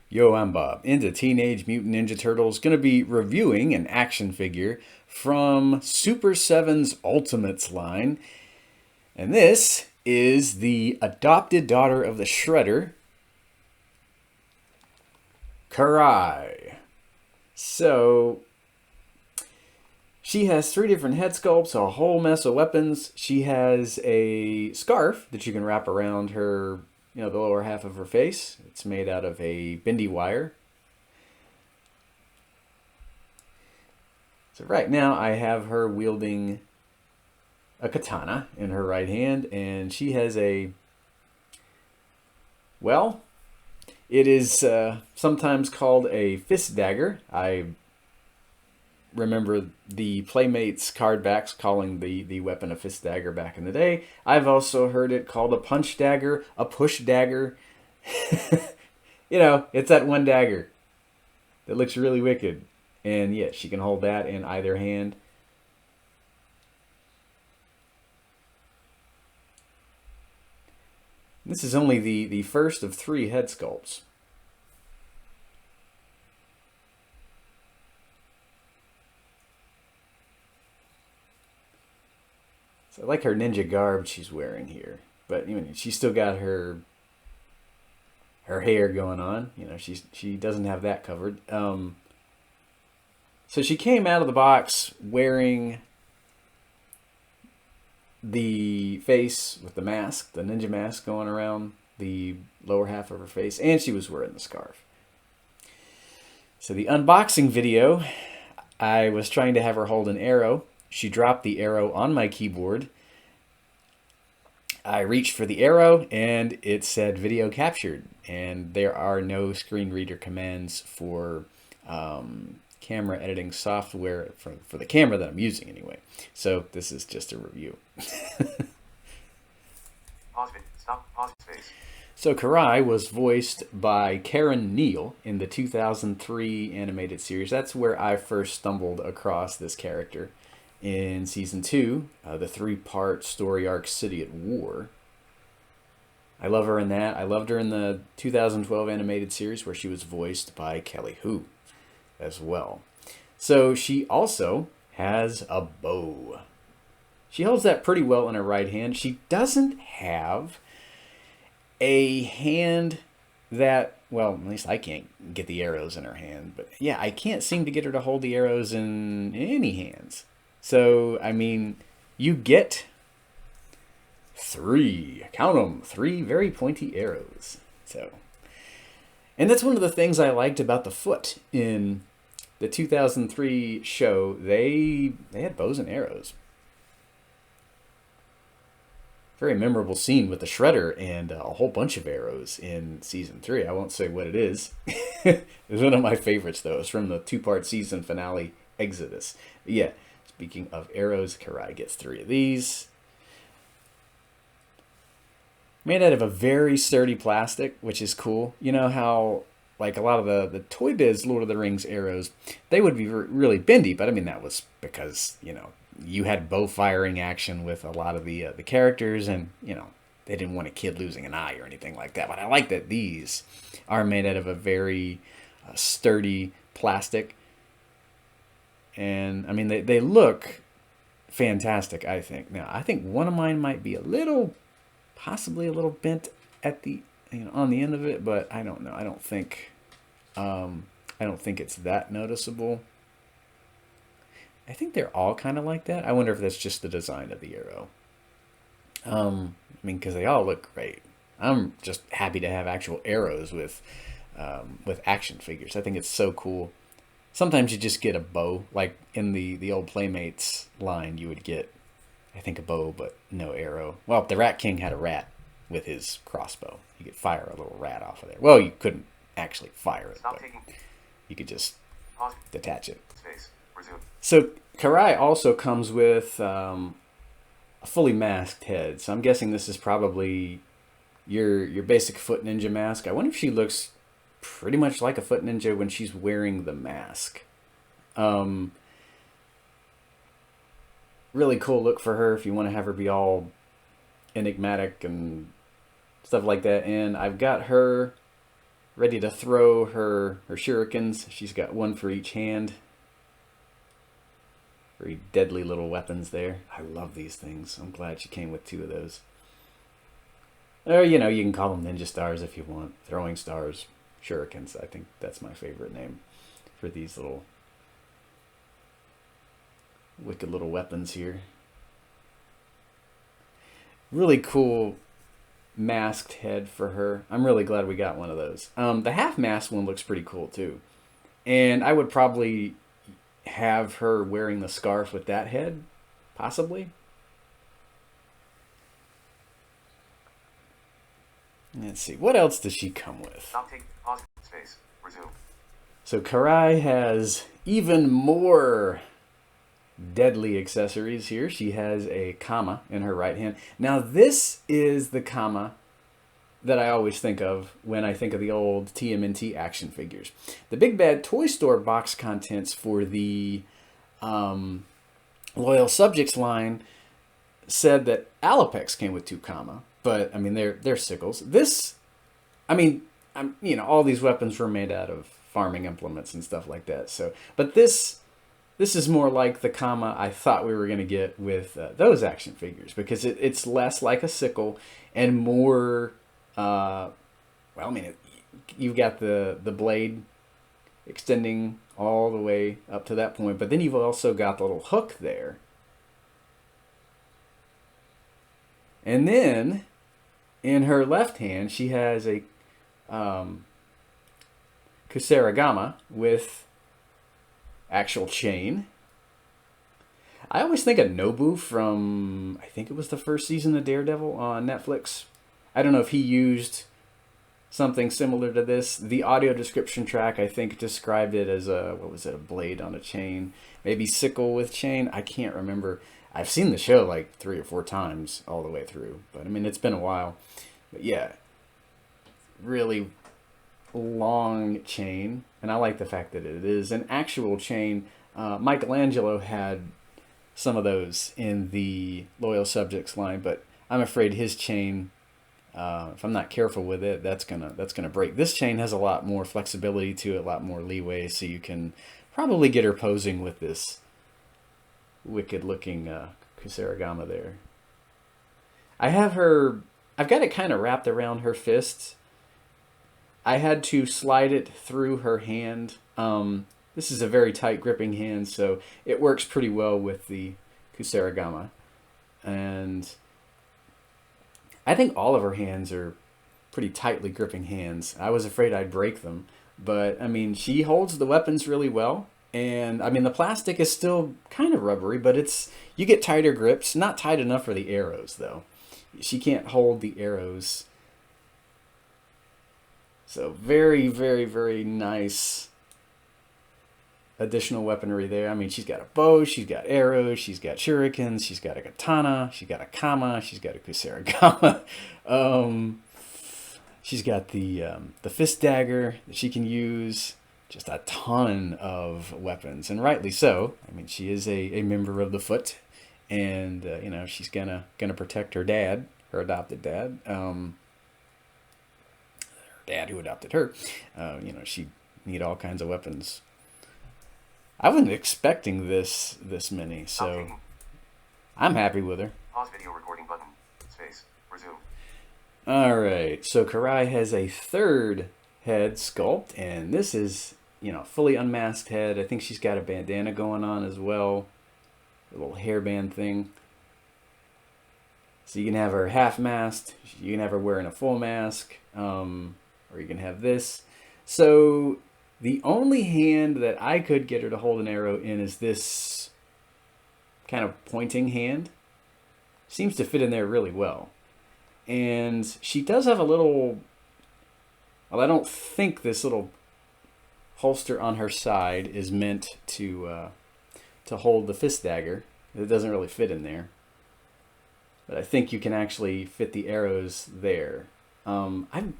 Yo, I'm Bob, into Teenage Mutant Ninja Turtles. Going to be reviewing an action figure from Super 7's Ultimates line. And this is the adopted daughter of the Shredder, Karai. So, she has 3 different head sculpts, a whole mess of weapons. She has a scarf that you can wrap around her, the lower half of her face. It's made out of a bendy wire. So right now I have her wielding a katana in her right hand, and she has it is sometimes called a fist dagger. I remember the Playmates card backs calling the weapon a fist dagger back in the day. I've also heard it called a punch dagger, a push dagger. It's that one dagger that looks really wicked. And yeah, she can hold that in either hand. This is only the first of 3 head sculpts. So I like her ninja garb she's wearing here. But she's still got her hair going on. She doesn't have that covered. So she came out of the box wearing the face with the mask, the ninja mask going around the lower half of her face, and she was wearing the scarf. So the unboxing video, I was trying to have her hold an arrow. She dropped the arrow on my keyboard. I reached for the arrow and it said video captured, and there are no screen reader commands for camera editing software for the camera that I'm using anyway. So this is just a review. Pause space. So Karai was voiced by Neill in the 2003 animated series. That's where I first stumbled across this character. In Season 2, the 3-part story arc City at War. I love her in that. I loved her in the 2012 animated series where she was voiced by Kelly Hu as well. So she also has a bow. She holds that pretty well in her right hand. She doesn't have a hand that, well, at least I can't get the arrows in her hand. But yeah, I can't seem to get her to hold the arrows in any hands. So, you get 3, count them, 3 very pointy arrows. So, and that's one of the things I liked about the foot in the 2003 show. They had bows and arrows. Very memorable scene with the Shredder and a whole bunch of arrows in Season 3. I won't say what it is. It's one of my favorites, though. It's from the 2-part season finale, Exodus. But yeah. Speaking of arrows, Karai gets 3 of these. Made out of a very sturdy plastic, which is cool. You know how, like a lot of the Toy Biz Lord of the Rings arrows, they would be really bendy, but that was because, you had bow firing action with a lot of the characters, and, they didn't want a kid losing an eye or anything like that. But I like that these are made out of a very sturdy plastic. And they look fantastic, I think. Now, I think one of mine might be possibly a little bent at the, on the end of it, but I don't know. I don't think it's that noticeable. I think they're all kind of like that. I wonder if that's just the design of the arrow. Because they all look great. I'm just happy to have actual arrows with action figures. I think it's so cool. Sometimes you just get a bow, like in the old Playmates line, you would get, I think, a bow, but no arrow. Well, the Rat King had a rat with his crossbow. You could fire a little rat off of there. Well, you couldn't actually fire it, but you could just detach it. So Karai also comes with a fully masked head. So I'm guessing this is probably your basic foot ninja mask. I wonder if she looks pretty much like a foot ninja when she's wearing the mask. Really cool look for her if you want to have her be all enigmatic and stuff like that. And I've got her ready to throw her shurikens. She's got one for each hand. Very deadly little weapons there. I love these things. I'm glad she came with 2 of those. Or, you know, you can call them ninja stars if you want. Throwing stars, shurikens. I think that's my favorite name for these little wicked little weapons here. Really cool masked head for her. I'm really glad we got one of those. The half masked one looks pretty cool too. And I would probably have her wearing the scarf with that head, possibly. Let's see, what else does she come with? Stop, take, pause, space, resume. So Karai has even more deadly accessories here. She has a kama in her right hand. Now this is the kama that I always think of when I think of the old TMNT action figures. The Big Bad Toy Store box contents for the Loyal Subjects line said that Alopex came with 2 kama, but I mean they're sickles. This, I mean, you know, all these weapons were made out of farming implements and stuff like that. So, but this is more like the kama I thought we were going to get with those action figures, because it's less like a sickle and more. Well, I mean, you've got the blade extending all the way up to that point, but then you've also got the little hook there. And then in her left hand, she has a kusarigama with actual chain. I always think of Nobu from, I think it was the first season of Daredevil on Netflix. I don't know if he used something similar to this. The audio description track, I think, described it as a, what was it, a blade on a chain? Maybe sickle with chain? I can't remember. I've seen the show like 3 or 4 times all the way through. But, I mean, it's been a while. But, yeah, really long chain. And I like the fact that it is an actual chain. Michelangelo had some of those in the Loyal Subjects line, but I'm afraid his chain, if I'm not careful with it, that's gonna break. This chain has a lot more flexibility to it, a lot more leeway, so you can probably get her posing with this wicked looking kusarigama there. I've got it kind of wrapped around her fists. I had to slide it through her hand. This is a very tight gripping hand, so it works pretty well with the kusarigama. And I think all of her hands are pretty tightly gripping hands. I was afraid I'd break them. But, I mean, she holds the weapons really well. And, I mean, the plastic is still kind of rubbery, but you get tighter grips. Not tight enough for the arrows, though. She can't hold the arrows. So, very, very, very nice additional weaponry there. I mean, she's got a bow, she's got arrows, she's got shurikens, she's got a katana, she's got a kama, she's got a kusarigama. She's got the fist dagger that she can use. Just a ton of weapons, and rightly so. I mean, she is a member of the Foot, and you know, she's gonna protect her dad, her adopted dad, her dad who adopted her. You know, she need all kinds of weapons. I wasn't expecting this many, so I'm happy with her. Pause video recording button. Space. Resume. All right, so Karai has a 3rd head sculpt, and this is, you know, fully unmasked head. I think she's got a bandana going on as well, a little hairband thing. So you can have her half masked, you can have her wearing a full mask, or you can have this. So the only hand that I could get her to hold an arrow in is this kind of pointing hand. Seems to fit in there really well. And she does have a little, well, I don't think this little holster on her side is meant to hold the fist dagger. It doesn't really fit in there. But I think you can actually fit the arrows there. I'm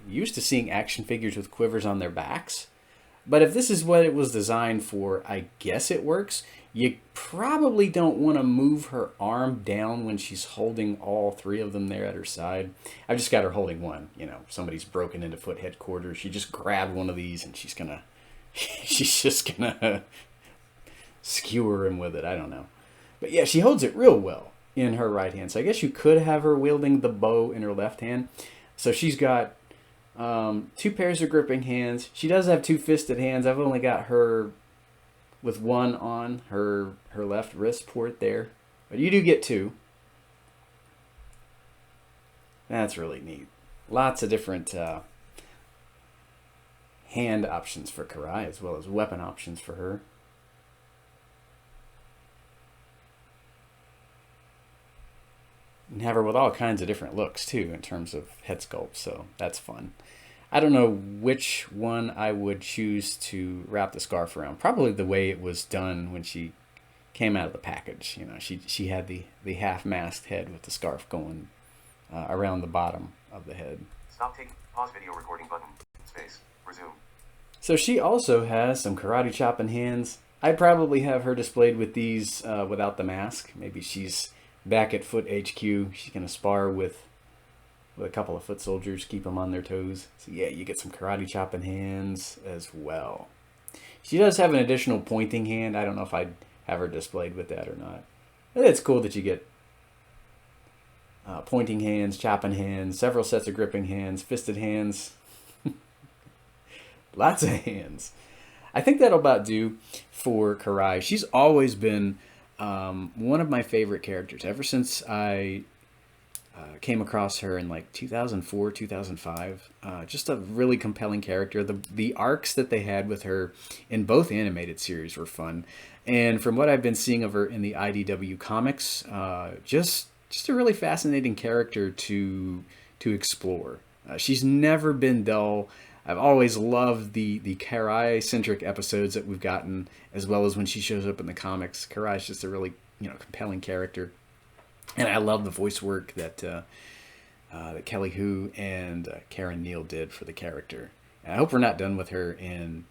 used to seeing action figures with quivers on their backs. But if this is what it was designed for, I guess it works. You probably don't want to move her arm down when she's holding all three of them there at her side. I've just got her holding one. You know, somebody's broken into foot headquarters. She just grabbed one of these and she's just gonna skewer him with it. I don't know. But yeah, she holds it real well in her right hand. So I guess you could have her wielding the bow in her left hand. So she's got two pairs of gripping hands. She does have two fisted hands. I've only got her with one on her left wrist port there. But you do get two. That's really neat. Lots of different hand options for Karai as well as weapon options for her. And have her with all kinds of different looks too in terms of head sculpt, so that's fun. I don't know which one I would choose to wrap the scarf around. Probably the way it was done when she came out of the package. You know, she had the half-masked head with the scarf going around the bottom of the head. Stop taking. Pause video recording button. Space. Resume. So she also has some karate chopping hands. I'd probably have her displayed with these without the mask. Maybe she's back at Foot HQ. She's going to spar with a couple of foot soldiers, keep them on their toes. So yeah, you get some karate chopping hands as well. She does have an additional pointing hand. I don't know if I'd have her displayed with that or not. But it's cool that you get pointing hands, chopping hands, several sets of gripping hands, fisted hands. Lots of hands. I think that'll about do for Karai. She's always been one of my favorite characters ever since I came across her in like 2004, 2005. Just a really compelling character. The arcs that they had with her in both animated series were fun. And from what I've been seeing of her in the IDW comics, just a really fascinating character to explore. She's never been dull. I've always loved the Karai-centric episodes that we've gotten, as well as when she shows up in the comics. Karai is just a really compelling character, and I love the voice work that Kelly Hu and Karen Neill did for the character. And I hope we're not done with her in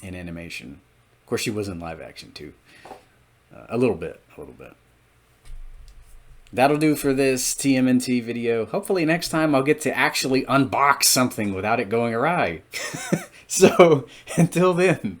animation. Of course, she was in live action too, a little bit. That'll do for this TMNT video. Hopefully next time I'll get to actually unbox something without it going awry. So, until then,